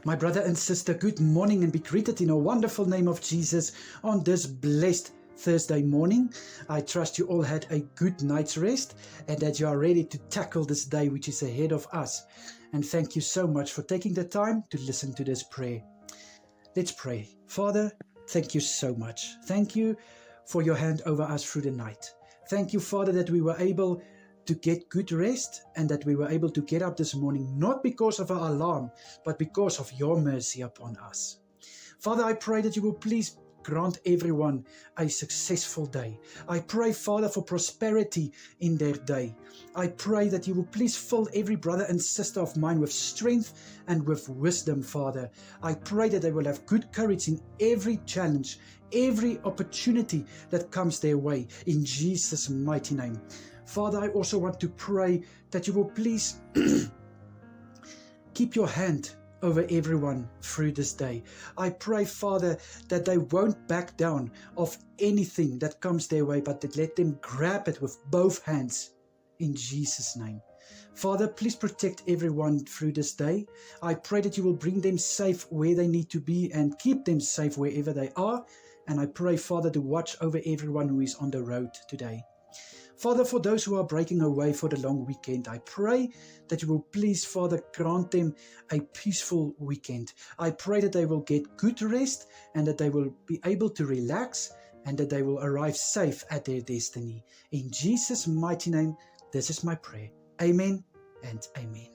My brother and sister, good morning and be greeted in a wonderful name of Jesus on this blessed Thursday morning. I trust you all had a good night's rest and that you are ready to tackle this day which is ahead of us. And thank you so much for taking the time to listen to this prayer. Let's pray. Father, thank you so much. Thank you for your hand over us through the night. Thank you, Father, that we were able to get good rest and that we were able to get up this morning, not because of our alarm, but because of your mercy upon us. Father, I pray that you will please grant everyone a successful day. I pray, Father, for prosperity in their day. I pray that you will please fill every brother and sister of mine with strength and with wisdom, Father. I pray that they will have good courage in every challenge, every opportunity that comes their way, in Jesus' mighty name. Father, I also want to pray that you will please keep your hand over everyone through this day. I pray, Father, that they won't back down of anything that comes their way, but that let them grab it with both hands in Jesus' name. Father, please protect everyone through this day. I pray that you will bring them safe where they need to be and keep them safe wherever they are. And I pray, Father, to watch over everyone who is on the road today. Father, for those who are breaking away for the long weekend, I pray that you will please, Father, grant them a peaceful weekend. I pray that they will get good rest and that they will be able to relax and that they will arrive safe at their destiny. In Jesus' mighty name, this is my prayer. Amen and amen.